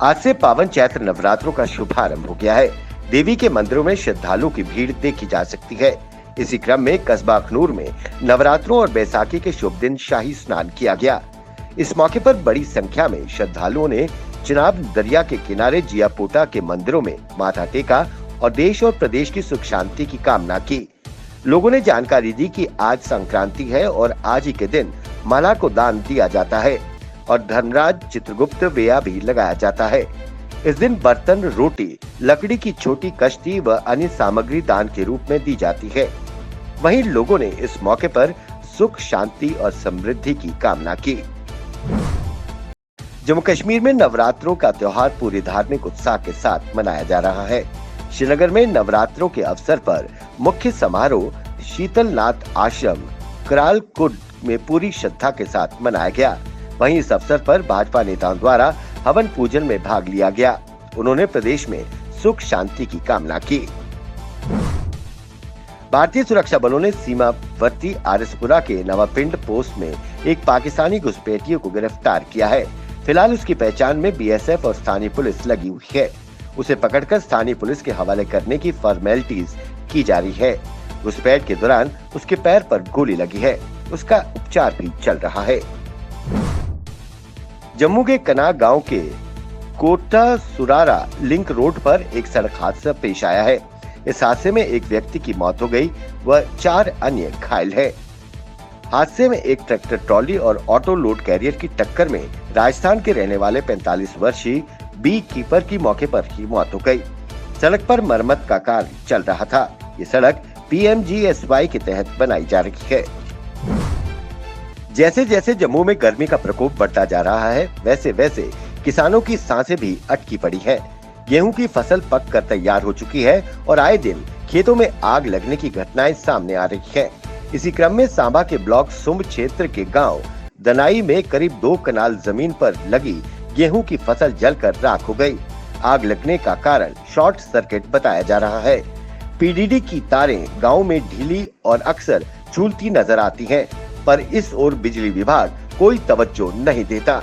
आज से पावन चैत्र नवरात्रों का शुभारंभ हो गया है। देवी के मंदिरों में श्रद्धालुओं की भीड़ देखी जा सकती है। इसी क्रम में कस्बा अखनूर में नवरात्रों और बैसाखी के शुभ दिन शाही स्नान किया गया। इस मौके पर बड़ी संख्या में श्रद्धालुओं ने चिनाब दरिया के किनारे जियापोटा के मंदिरों में माथा टेका और देश और प्रदेश की सुख शांति की कामना की। लोगों ने जानकारी दी कि आज संक्रांति है और आज ही के दिन माला को दान दिया जाता है और धनराज चित्रगुप्त वेया भी लगाया जाता है। इस दिन बर्तन, रोटी, लकड़ी की छोटी कश्ती व अन्य सामग्री दान के रूप में दी जाती है। वहीं लोगों ने इस मौके पर सुख, शांति और समृद्धि की कामना की। जम्मू कश्मीर में नवरात्रों का त्योहार पूरे धार्मिक उत्साह के साथ मनाया जा रहा है। श्रीनगर में नवरात्रों के अवसर पर मुख्य समारोह शीतलनाथ आश्रम करालकुड में पूरी श्रद्धा के साथ मनाया गया। वहीं इस अवसर पर भाजपा नेताओं द्वारा हवन पूजन में भाग लिया गया। उन्होंने प्रदेश में सुख शांति की कामना की। भारतीय सुरक्षा बलों ने सीमावर्ती आरएसपुरा के नवापिंड पोस्ट में एक पाकिस्तानी घुसपैठियों को गिरफ्तार किया है। फिलहाल उसकी पहचान में बीएसएफ और स्थानीय पुलिस लगी हुई है। उसे पकड़कर स्थानीय पुलिस के हवाले करने की फॉर्मेलिटीज की जा रही है। घुसपैठ के दौरान उसके पैर पर गोली लगी है। उसका उपचार भी चल रहा है। जम्मू के कना गांव के कोटा सुरारा लिंक रोड पर एक सड़क हादसा पेश आया है। इस हादसे में एक व्यक्ति की मौत हो गई व 4 अन्य घायल हैं। हादसे में एक ट्रैक्टर ट्रॉली और ऑटो लोड कैरियर की टक्कर में राजस्थान के रहने वाले 45 वर्षीय बी कीपर की मौके पर ही मौत हो गई। सड़क पर मरम्मत का कार्य चल रहा था। ये सड़क PMGSY के तहत बनाई जा रही है। जैसे जैसे जम्मू में गर्मी का प्रकोप बढ़ता जा रहा है, वैसे वैसे किसानों की सांसें भी अटकी पड़ी है। गेहूं की फसल पक कर तैयार हो चुकी है और आए दिन खेतों में आग लगने की घटनाएं सामने आ रही है। इसी क्रम में सांबा के ब्लॉक सुंब क्षेत्र के गांव दनाई में करीब 2 कनाल जमीन पर लगी गेहूं की फसल जलकर राख हो गई। आग लगने का कारण शॉर्ट सर्किट बताया जा रहा है। पीडीडी की तारें गांव में ढीली और अक्सर झूलती नजर आती हैं, पर इस ओर बिजली विभाग कोई तवज्जो नहीं देता।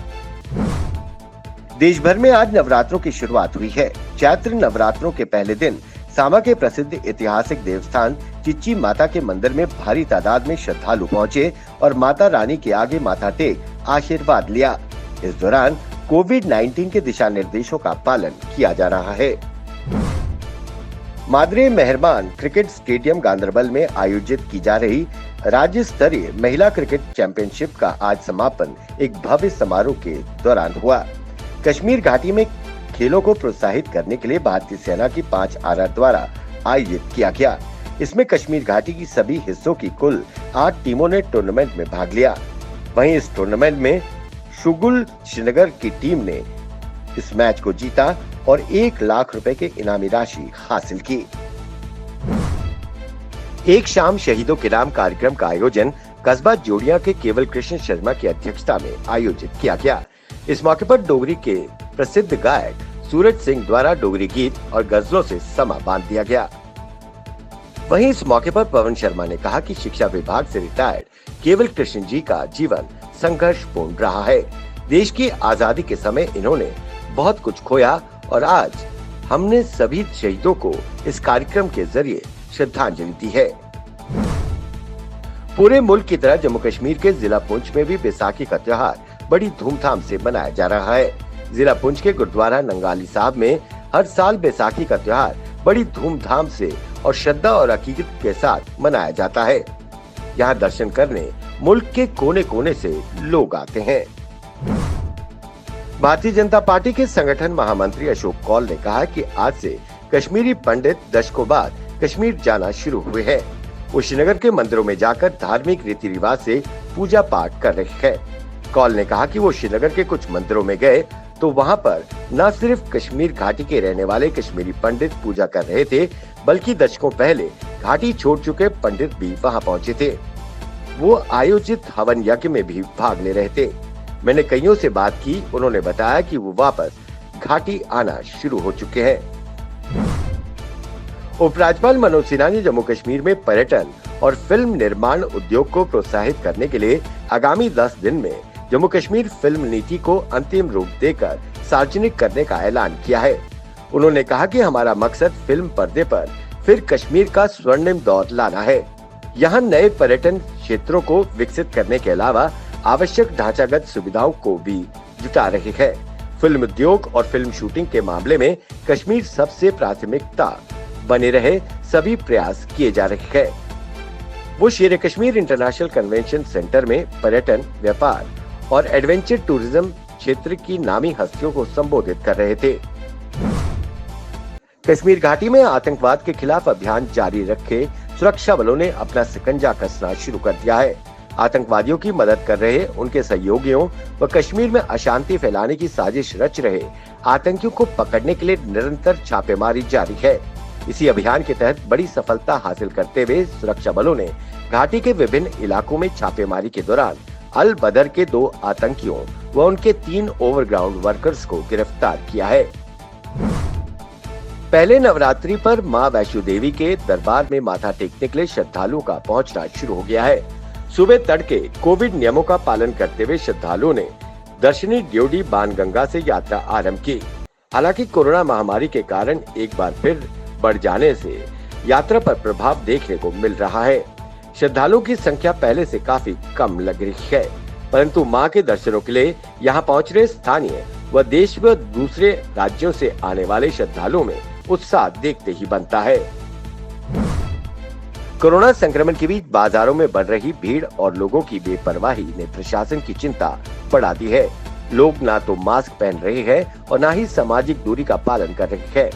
देश भर में आज नवरात्रों की शुरुआत हुई है। चैत्र नवरात्रों के पहले दिन सांबा के प्रसिद्ध ऐतिहासिक देवस्थान चिच्ची माता के मंदिर में भारी तादाद में श्रद्धालु पहुंचे और माता रानी के आगे माथा टेक आशीर्वाद लिया। इस दौरान कोविड-19 के दिशा निर्देशों का पालन किया जा रहा है। मादरे मेहरबान क्रिकेट स्टेडियम गांधरबल में आयोजित की जा रही राज्य स्तरीय महिला क्रिकेट चैंपियनशिप का आज समापन एक भव्य समारोह के दौरान हुआ। कश्मीर घाटी में खेलों को प्रोत्साहित करने के लिए भारतीय सेना की 5 RR द्वारा आयोजित किया गया। इसमें कश्मीर घाटी की सभी हिस्सों की कुल 8 टीमों ने टूर्नामेंट में भाग लिया। वहीं इस टूर्नामेंट में शुगुल श्रीनगर की टीम ने इस मैच को जीता और 1 लाख रुपए के इनामी राशि हासिल की। एक शाम शहीदों के नाम कार्यक्रम का आयोजन कस्बा जोड़िया के केवल कृष्ण शर्मा की अध्यक्षता में आयोजित किया गया। इस मौके पर डोगरी के प्रसिद्ध गायक सूरज सिंह द्वारा डोगरी गीत और गजलों से समा बांध दिया गया। वहीं इस मौके पर पवन शर्मा ने कहा कि शिक्षा विभाग से रिटायर्ड केवल कृष्ण जी का जीवन संघर्षपूर्ण रहा है। देश की आजादी के समय इन्होंने बहुत कुछ खोया और आज हमने सभी शहीदों को इस कार्यक्रम के जरिए श्रद्धांजलि दी है। पूरे मुल्क की तरह जम्मू कश्मीर के जिला पुंछ में भी बैसाखी का त्योहार बड़ी धूमधाम से मनाया जा रहा है। जिला पुंछ के गुरुद्वारा नंगाली साहब में हर साल बैसाखी का त्योहार बड़ी धूमधाम से और श्रद्धा और अकीदत के साथ मनाया जाता है। यहाँ दर्शन करने मुल्क के कोने कोने से लोग आते हैं। भारतीय जनता पार्टी के संगठन महामंत्री अशोक कौल ने कहा कि आज से कश्मीरी पंडित दशकों बाद कश्मीर जाना शुरू हुए हैं। वो श्रीनगर के मंदिरों में जाकर धार्मिक रीति रिवाज से पूजा पाठ कर रहे हैं। कौल ने कहा कि वो श्रीनगर के कुछ मंदिरों में गए तो वहाँ पर न सिर्फ कश्मीर घाटी के रहने वाले कश्मीरी पंडित पूजा कर रहे थे, बल्कि दशकों पहले घाटी छोड़ चुके पंडित भी वहाँ पहुँचे थे। वो आयोजित हवन यज्ञ में भी भाग ले रहे थे। मैंने कईयों से बात की, उन्होंने बताया कि वो वापस घाटी आना शुरू हो चुके हैं। उपराज्यपाल मनोज सिन्हा ने जम्मू कश्मीर में पर्यटन और फिल्म निर्माण उद्योग को प्रोत्साहित करने के लिए आगामी 10 दिन में जम्मू कश्मीर फिल्म नीति को अंतिम रूप देकर सार्वजनिक करने का ऐलान किया है। उन्होंने कहा कि हमारा मकसद फिल्म पर्दे पर फिर कश्मीर का स्वर्णिम दौर लाना है। यहाँ नए पर्यटन क्षेत्रों को विकसित करने के अलावा आवश्यक ढांचागत सुविधाओं को भी जुटा रही है। फिल्म उद्योग और फिल्म शूटिंग के मामले में कश्मीर सबसे प्राथमिकता बने रहे सभी प्रयास किए जा रहे हैं। वो शेर कश्मीर इंटरनेशनल कन्वेंशन सेंटर में पर्यटन, व्यापार और एडवेंचर टूरिज्म क्षेत्र की नामी हस्तियों को संबोधित कर रहे थे। कश्मीर घाटी में आतंकवाद के खिलाफ अभियान जारी रखे सुरक्षा बलों ने अपना शिकंजा कसना शुरू कर दिया है। आतंकवादियों की मदद कर रहे उनके सहयोगियों व कश्मीर में अशांति फैलाने की साजिश रच रहे आतंकियों को पकड़ने के लिए निरंतर छापेमारी जारी है। इसी अभियान के तहत बड़ी सफलता हासिल करते हुए सुरक्षा बलों ने घाटी के विभिन्न इलाकों में छापेमारी के दौरान अल बदर के 2 आतंकियों व उनके 3 ओवरग्राउंड वर्कर्स को गिरफ्तार किया है। पहले नवरात्रि पर मां वैष्णो देवी के दरबार में माथा टेकने के लिए श्रद्धालुओं का पहुंचना शुरू हो गया है। सुबह तड़के कोविड नियमों का पालन करते हुए श्रद्धालुओं ने दर्शनी ड्योढ़ी बाणगंगा से यात्रा आरंभ की। हालांकि कोरोना महामारी के कारण एक बार फिर बढ़ जाने से यात्रा पर प्रभाव देखने को मिल रहा है। श्रद्धालुओं की संख्या पहले से काफी कम लग रही है, परंतु मां के दर्शनों के लिए यहां पहुंच रहे स्थानीय व देश व दूसरे राज्यों से आने वाले श्रद्धालुओं में उत्साह देखते ही बनता है। कोरोना संक्रमण के बीच बाजारों में बढ़ रही भीड़ और लोगों की बेपरवाही ने प्रशासन की चिंता बढ़ा दी है। लोग ना तो मास्क पहन रहे हैं और ना ही सामाजिक दूरी का पालन कर रहे हैं।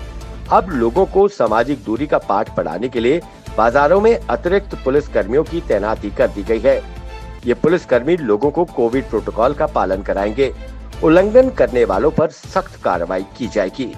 अब लोगों को सामाजिक दूरी का पाठ पढ़ाने के लिए बाजारों में अतिरिक्त पुलिस कर्मियों की तैनाती कर दी गई है। ये पुलिस कर्मी लोगों को कोविड प्रोटोकॉल का पालन कराएंगे। उल्लंघन करने वालों पर सख्त कार्रवाई की जाएगी।